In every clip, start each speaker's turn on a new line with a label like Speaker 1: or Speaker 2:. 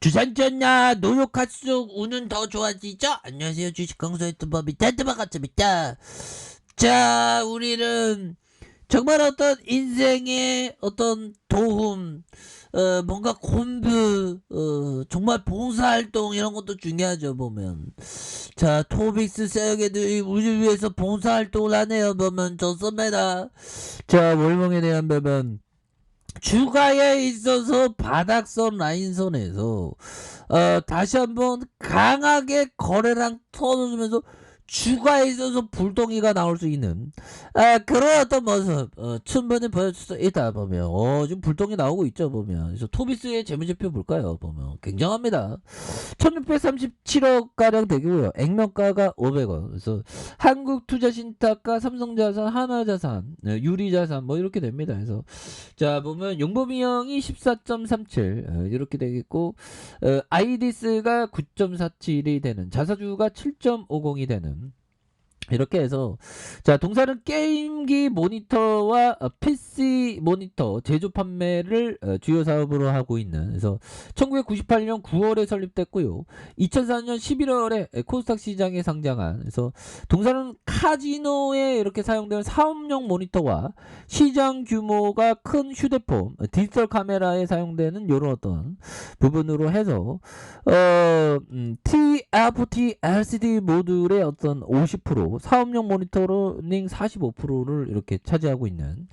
Speaker 1: 주산전야 노력할수록 운은 더 좋아지죠? 안녕하세요. 주식 강사 유튜버비 텐트마가입니다. 자, 우리는 정말 어떤 인생의 어떤 도움, 뭔가 공부, 정말 봉사활동 이런 것도 중요하죠, 보면. 자, 토빅스 세력애들이 우리를 위해서 봉사활동을 하네요, 보면. 좋습니다. 자, 월봉에 대한 부분. 주가에 있어서 바닥선 라인선에서 다시 한번 강하게 거래량 터져주면서 주가에 있어서 불덩이가 나올 수 있는 그런 어떤 모습 충분히 보여줄 수 있다 보면 지금 불덩이 나오고 있죠 보면. 그래서 토비스의 재무제표 볼까요 보면 굉장합니다. 1637억 가량 되고요. 액면가가 500원. 그래서 한국투자신탁과 삼성자산, 하나자산, 유리자산 뭐 이렇게 됩니다. 그래서 자 보면 용보비용이 14.37 이렇게 되겠고 아이디스가 9.47이 되는, 자사주가 7.50이 되는, 이렇게 해서 자 동사는 게임기 모니터와 PC 모니터 제조 판매를 주요 사업으로 하고 있는, 그래서 1998년 9월에 설립됐고요. 2004년 11월에 코스닥 시장에 상장한, 그래서 동사는 카지노에 이렇게 사용되는 사업용 모니터와 시장 규모가 큰 휴대폰 디지털 카메라에 사용되는 이런 어떤 부분으로 해서 TFT LCD 모듈의 어떤 50%, 사업용 모니터링 45%를 이렇게 차지하고 있는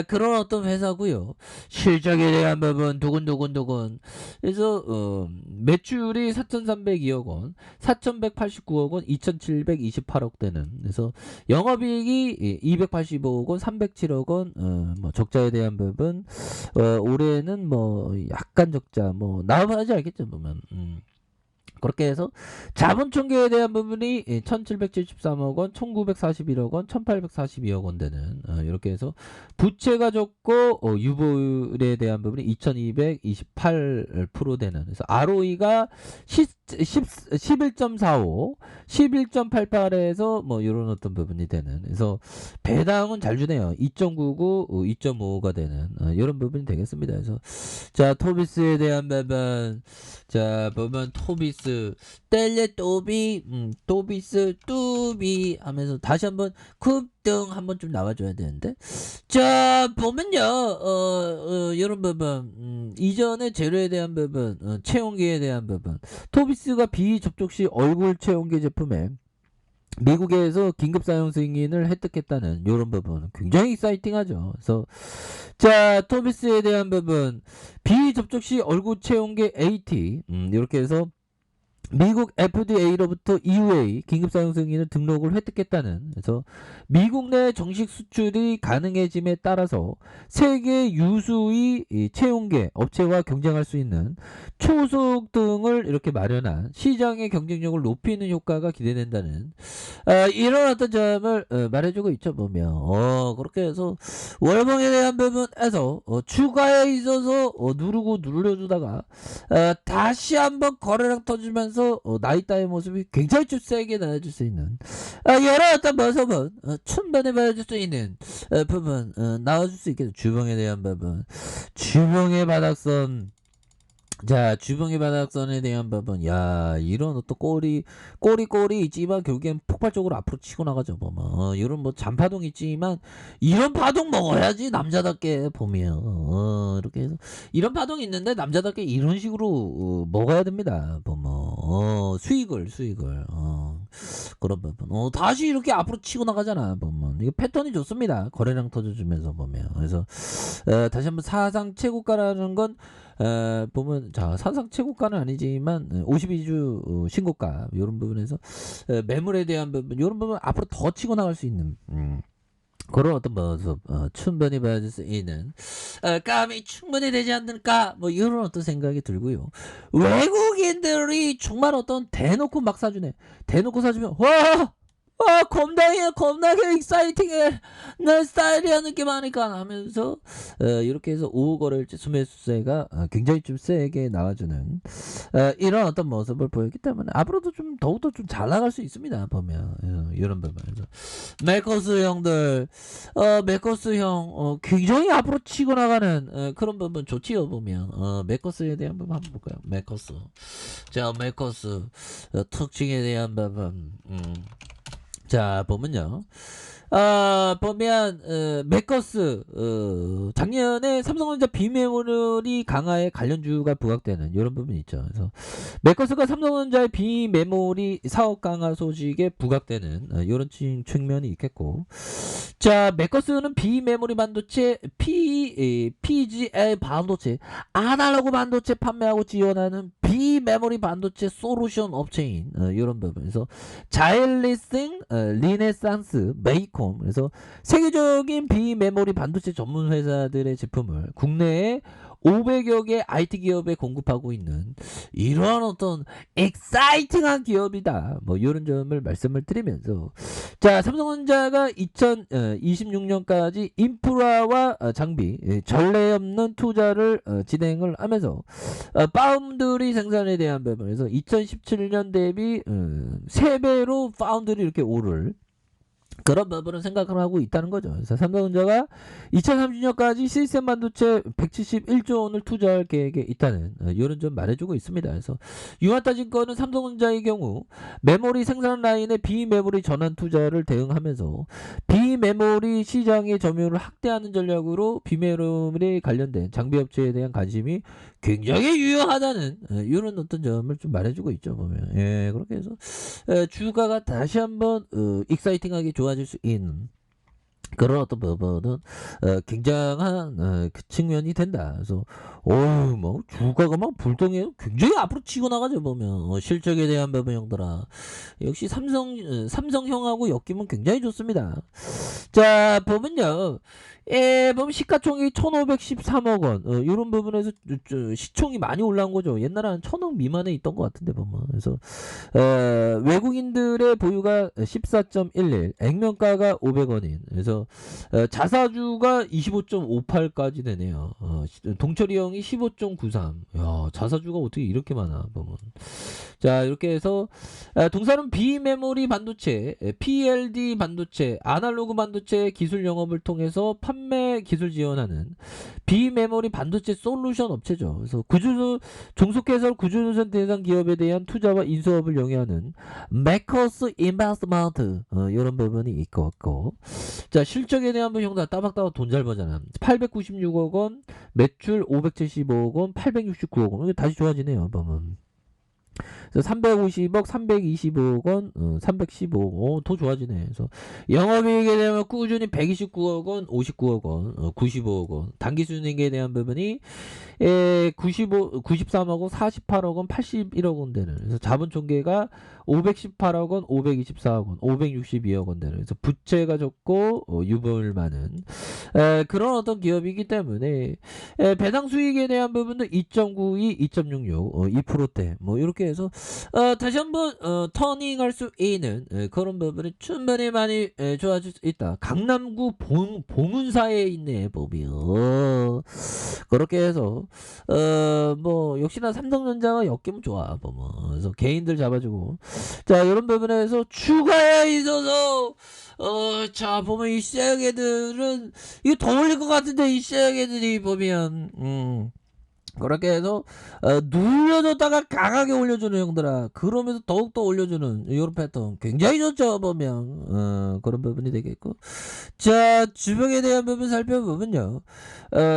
Speaker 1: 그런 어떤 회사고요. 실적에 대한 부분 두근두근두근. 그래서 매출이 4,302억 원, 4,189억 원, 2,728억 되는. 그래서 영업이익이 285억 원, 307억 원. 뭐 적자에 대한 부분 올해는 뭐 약간 적자 뭐 나와봐야지 알겠죠 보면. 그렇게 해서 자본 총계에 대한 부분이 1773억 원, 1941억 원, 1842억 원 되는 이렇게 해서 부채가 적고 유보율에 대한 부분이 2228% 되는, 그래서 ROE가 11.45, 11.88에서 뭐 이런 어떤 부분이 되는, 그래서 배당은 잘 주네요. 2.99, 2.55가 되는 이런 부분이 되겠습니다. 그래서 자 토비스에 대한 부분 자 보면 토비스 뗄레 또비 토비스 뚜비 하면서 다시 한번 급등 한번 좀 나와줘야 되는데 자 보면요 이런 부분 이전의 재료에 대한 부분 체온계에 대한 부분 토비스가 비접촉 시 얼굴 체온계 제품에 미국에서 긴급 사용 승인을 획득했다는 이런 부분 굉장히 익사이팅하죠. 그래서 자 토비스에 대한 부분 비접촉 시 얼굴 체온계 AT 이렇게 해서 미국 FDA로부터 EUA 긴급 사용 승인을 등록을 획득했다는, 그래서 미국 내 정식 수출이 가능해짐에 따라서 세계 유수의 체온계 업체와 경쟁할 수 있는 초속 등을 이렇게 마련한 시장의 경쟁력을 높이는 효과가 기대된다는 이런 어떤 점을 말해주고 있죠 보면. 그렇게 해서 월봉에 대한 부분에서 추가에 있어서 누르고 눌러주다가 다시 한번 거래량 터지면서 나이따의 모습이 굉장히 좀 세게 나와줄 수 있는 여러 어떤 모습은 충분히 보여줄 수 있는 부분 나와줄 수 있겠죠. 주봉에 대한 부분 주봉의 바닥선 자 주봉의 바닥선에 대한 부분 야 이런 어떤 꼬리 있지만 결국엔 폭발적으로 앞으로 치고 나가죠 보면. 이런 뭐 잔파동 있지만 이런 파동 먹어야지 남자답게 보면 이렇게 해서 이런 파동이 있는데 남자답게 이런 식으로 먹어야 됩니다 보면. 수익을 그런 부분 다시 이렇게 앞으로 치고 나가잖아 보면. 이거 패턴이 좋습니다. 거래량 터져주면서 보면. 그래서 다시 한번 사상 최고가라는 건 보면 자 사상 최고가는 아니지만 52주 신고가 이런 부분에서 매물에 대한 부분 이런 부분 앞으로 더 치고 나갈 수 있는 그런 어떤 모습 충분히 보여줄 수 있는 감이 충분히 되지 않을까 뭐 이런 어떤 생각이 들고요. 외국인들이 정말 어떤 대놓고 막 사주네. 대놓고 사주면 와 겁나게 익사이팅해. 내 스타일이야 느낌 하니까 하면서 이렇게 해서 오후 거래일 수매수세가 굉장히 좀 세게 나와주는 이런 어떤 모습을 보였기 때문에 앞으로도 좀 더욱더 좀 잘 나갈 수 있습니다. 보면 이런 부분에서 메커스 형들 메커스 형 굉장히 앞으로 치고 나가는 그런 부분 좋지요. 보면 메커스에 대한 부분 한번 볼까요? 메커스. 자, 메커스 특징에 대한 부분. 자, 보면요. 보면 메커스 작년에 삼성전자 비메모리 강화에 관련주가 부각되는 이런 부분이 있죠. 그래서 메커스가 삼성전자의 비메모리 사업 강화 소식에 부각되는 이런 측면이 있겠고, 자, 메커스는 비메모리 반도체 PGA 반도체 아날로그 반도체 판매하고 지원하는 비메모리 반도체 솔루션 업체인 이런 부분에서 자일리싱, 리네상스, 메이콤, 그래서 세계적인 비메모리 반도체 전문 회사들의 제품을 국내에 500여 개 IT 기업에 공급하고 있는 이러한 어떤 엑사이팅한 기업이다. 뭐 이런 점을 말씀을 드리면서, 자, 삼성전자가 2026년까지 인프라와 장비 전례 없는 투자를 진행을 하면서 파운드리 생산에 대한 부분에서 2017년 대비 3배로 파운드리 이렇게 오를 그런 부분을 생각을 하고 있다는 거죠. 그래서 삼성전자가 2030년까지 시스템 반도체 171조 원을 투자할 계획에 있다는 이런 점 말해주고 있습니다. 그래서 유한타증권은 삼성전자의 경우 메모리 생산 라인의 비메모리 전환 투자를 대응하면서 비메모리 시장의 점유율을 확대하는 전략으로 비메모리 관련된 장비 업체에 대한 관심이 굉장히 유효하다는 이런 어떤 점을 좀 말해주고 있죠. 보면 그렇게 해서 주가가 다시 한번 익사이팅하게 좋아질 수 있는 그런 어떤 부분은 굉장한 그 측면이 된다. 그래서 뭐 주가가 막 불똥해 굉장히 앞으로 치고 나가죠. 보면 실적에 대한 부분 형들아, 역시 삼성형하고 엮이면 굉장히 좋습니다. 자, 보면요. 보면 시가총액이 1513억 원 이런 부분에서 시총이 많이 올라온 거죠. 옛날에 한 1000억 미만에 있던 것 같은데 보면. 그래서 외국인들의 보유가 14.11, 액면가가 500원인, 그래서 자사주가 25.58까지 되네요. 동철이 형이 15.93. 야, 자사주가 어떻게 이렇게 많아 보면. 자, 이렇게 해서 동사는 비메모리 반도체, PLD 반도체, 아날로그 반도체 기술 영업을 통해서 판매 기술 지원하는 비메모리 반도체 솔루션 업체죠. 그래서 종속해서 구조조선 대상 기업에 대한 투자와 인수업을 영위하는 메커스 인베스트먼트 이런 부분이 있고, 자, 실적에 대한 분 형들 따박따박 돈 잘 버잖아. 896억 원, 매출 575억 원, 869억 원. 이게 다시 좋아지네요. 보면. 350억, 325억 원, 315억 원, 더 좋아지네. 그래서 영업이익에 대한 꾸준히 129억 원, 59억 원, 95억 원, 당기순이익에 대한 부분이 93억 원, 48억 원, 81억 원 되는. 그래서 자본총계가 518억 원, 524억 원, 562억 원 되는. 그래서 부채가 적고 유보율 많은 그런 어떤 기업이기 때문에 배당 수익에 대한 부분도 2.92, 2.66, 2%대 뭐 이렇게 해서 다시 한번 터닝할 수 있는 그런 부분이 충분히 많이 좋아질 수 있다. 강남구 봉은사에 있네 보면. 그렇게 해서 뭐 역시나 삼성전자가 엮이면 좋아 보면. 그래서 개인들 잡아주고, 자, 이런 부분에서 추가에 있어서 자, 보면 이 시장애들은 이거 더 올릴 것 같은데, 이 시장애들이 보면 그렇게 해서 눌려줬다가 강하게 올려주는 형들아, 그러면서 더욱더 올려주는 이런 패턴 굉장히 좋죠. 보면 그런 부분이 되겠고, 자, 주봉에 대한 부분 살펴보면요.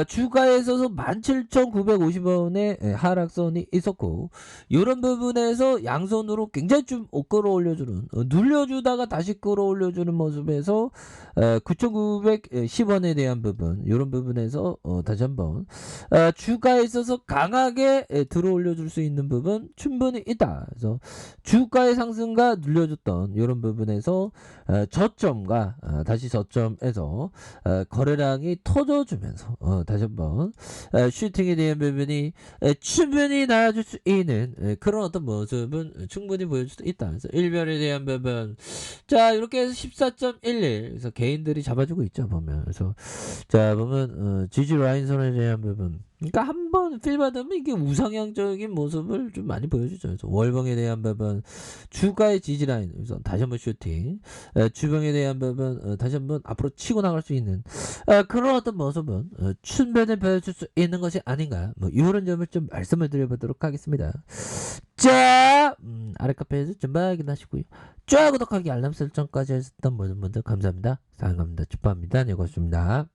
Speaker 1: 주가에 있어서 17,950원의 하락선이 있었고, 이런 부분에서 양손으로 굉장히 좀 끌어올려주는, 눌려주다가 다시 끌어올려주는 모습에서 9,910원에 대한 부분, 이런 부분에서 다시 한번 주가에 있어서 하면서 강하게 들어올려 줄 수 있는 부분 충분히 있다. 그래서 주가의 상승과 눌려줬던 이런 부분에서 저점과 다시 저점에서 거래량이 터져주면서 다시 한번 슈팅에 대한 부분이 충분히 나아질 수 있는 그런 어떤 모습은 충분히 보여줄 수 있다. 그래서 일별에 대한 부분 자 이렇게 해서 14.11 그래서 개인들이 잡아주고 있죠 보면. 그래서 자 보면 지지 라인선에 대한 부분 그러니까 한번 필 받으면 이게 우상향적인 모습을 좀 많이 보여주죠. 그래서 월봉에 대한 부분 주가의 지지 라인 그래서 다시 한번 슈팅 주봉에 대한 부분 다시 한번 앞으로 치고 나갈 수 있는 그런 어떤 모습은 충분히 보여줄 수 있는 것이 아닌가 뭐 이런 점을 좀 말씀을 드려보도록 하겠습니다. 자 아래 카페에서 좀 확인하시고요. 좋아요 구독하기 알람 설정까지 하셨던 모든 분들 감사합니다. 사랑합니다. 축하합니다. 네 고맙습니다.